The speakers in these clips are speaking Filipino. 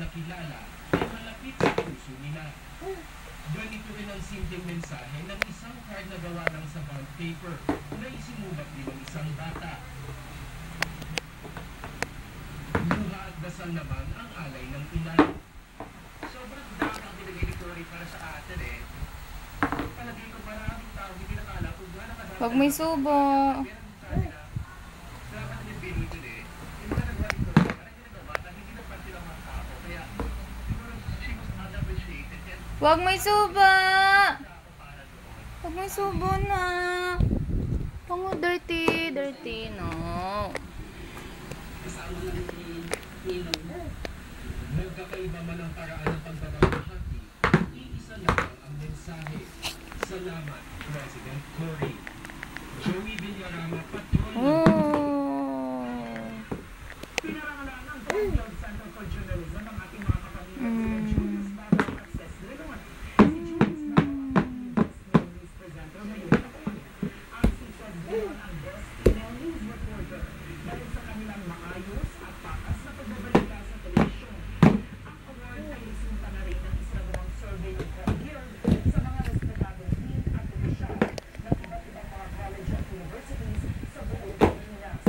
nakilala ay malapit sa puso nila. Ganito rin ang simpleng mensahe ng isang card na gawa lang sa bond paper na isinulat din ng isang bata. Luha at dasal naman ang alay ng inay. Sobrang dami ang binigay ni Cory para sa atin eh. Palagay ko maraming tao hindi nakala kung gano'n kadami. Huwag may subo. Huwag may suba! Huwag may subo na. Pango dirty, dirty, no. Nagkakaiba man ang paraan ng pagbabahagi, iisa lang ang mensahe. Salamat, President Cory. Joey Villarama, patron ng Pinarangalan ng College Center for Journalism ang ating mga kapamilya. Julius Bago Access Dalawan. Si Julius Bago ang best news presenter ngayon na taon. Ang si Seth Dalawan ang best female news reporter dahil sa kanilang maayos at patas na pagbabalita sa telebisyon. Ang award ay resulta na rin ng isang survey ng Guild sa mga respetadong dean at opisyal ng iba't ibang mga college at universities sa buong Pilipinas.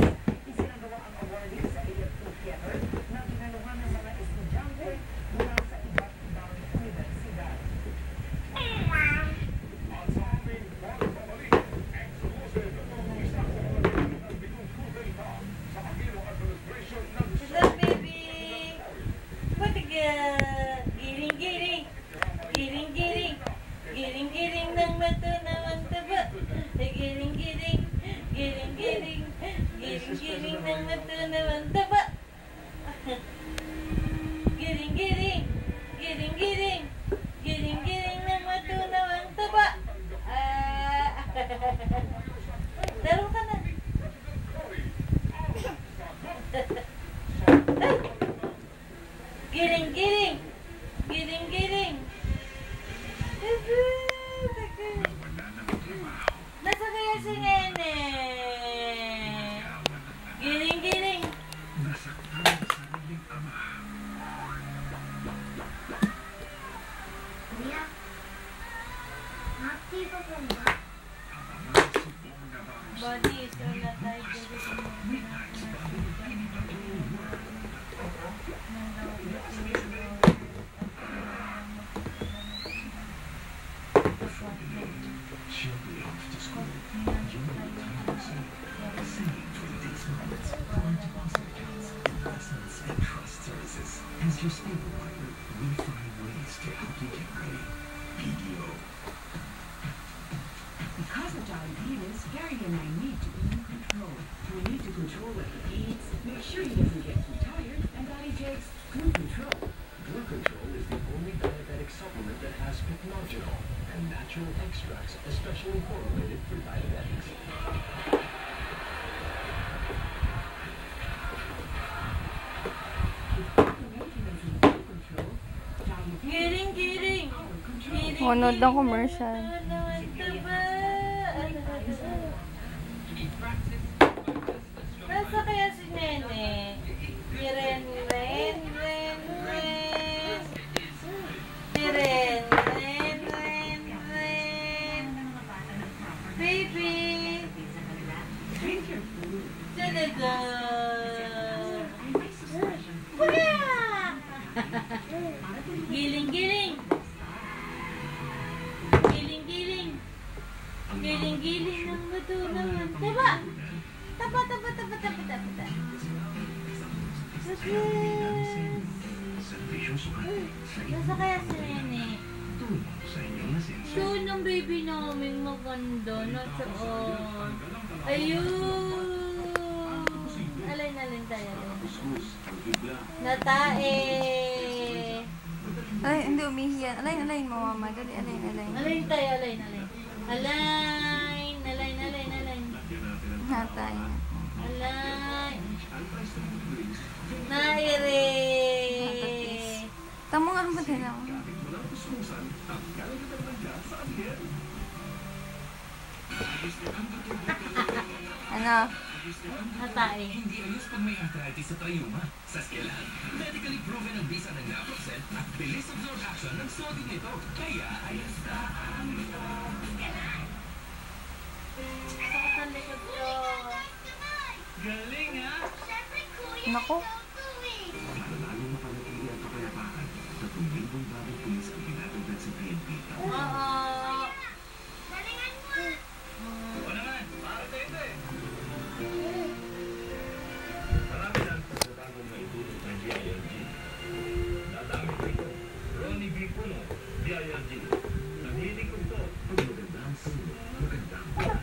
Isinagawa ang awarding sa AFP Theater na ginaluhan ng mga estudyante mula sa iba't ibang universidad. Hello, baby. What a girl. Giring-giring. Giring-giring. Giring-giring ng mata ng taba. Giring-giring. Giring-giring. Giring-giring ng mata ng taba. Giring-giring. Giring-giring. Giring-giring ng mata ng taba. Laro ka na. Giring-giring. Giring-giring. Nasa kaya si Nene? Giring-giring. Kuya, mati pa po ba? Body, so na tayo kasi She'll be off to school. You'll be saving for these moments. Foreign deposit accounts, investments, and trust services. As your stable partner, we find ways to help you get ready. BDO. Because of diabetes, Gary and I need to be in control. We need to control what he eats, make sure he doesn't get too tired, and that he takes Glue Control. Glue Control is the only diabetic supplement that has pycnogenol and natural extracts especially formulated for diabetics. Giring-giring. Manood ng commercial. Nasa kaya si Nene? Ren, ren, ren, ren. Ren, ren, ren, ren. Baby. Talaga. Kuya! Giling-giling. Giling-giling. Giling-giling ng bato naman. Taba! Taba, taba, taba, taba, taba, taba. Nasa kaya si Nene? Doon ang baby namin maganda. Nasaan? Ayun! Alin tayo. Natae! Alay, hindi umihiyan. Alay mo, mama. Dali, alay. Alin tayo, alin. Alin! Natay. Alin! Naire! Tamo nga ba din ako? Ano? Natay. Hindi ayos pag may arthritis sa trayuma. Sa Skelan, medically proven ang bisa ng naproxen at bilis absorb action ng sodium nito. Kaya, ayos na ang ito. Sakit ang likod ko. Galing ha? Nako. Para lalong mapanatili ang kapayapaan, 3,000 bagong pulis ang pinatagdag sa PNP. Oo. O naman, para sa ito eh. Marami lang sa bagong maitulog ng DILG. Nadami ko ito. Ronnie B. Puno, DILG. Nahilig ko ito. Pag maganda ang puno, maganda ang puno.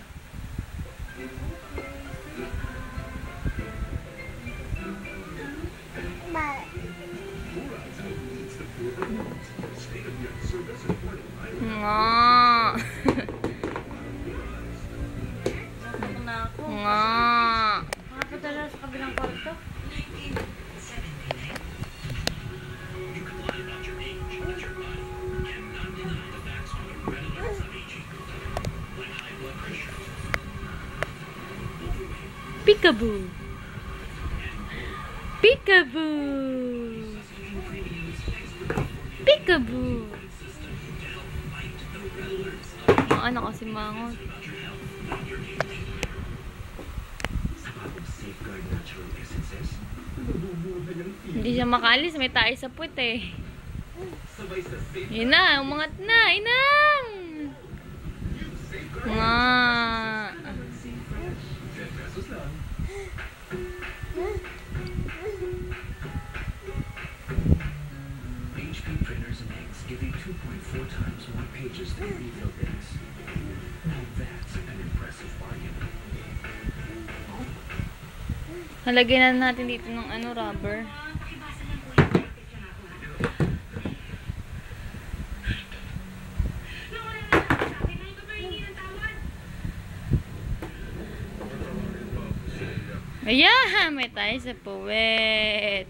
Nga. Nasok na ako. Nga. Makapadala sa kabilang kwarto. You can lie about your age, but your body cannot deny the facts on the red alerts of aging. Like high blood pressure, overweight, Peekaboo. Peekaboo. Peekaboo. Ang anak kasi mangot. sa bagong Safeguard Natural Essences, mabubuo na ng Hindi siya makaalis. May tayo sa puwet eh. sabay sa Safeguard. Yun na. Umangat na. Inang. Nga. 10 pesos lang. HP printers and inks give you 2.4 times more pages than refill inks. Now that's an impressive bargain. Halagyan na natin dito ng ano, rubber. Ayan! May tayo sa puwet.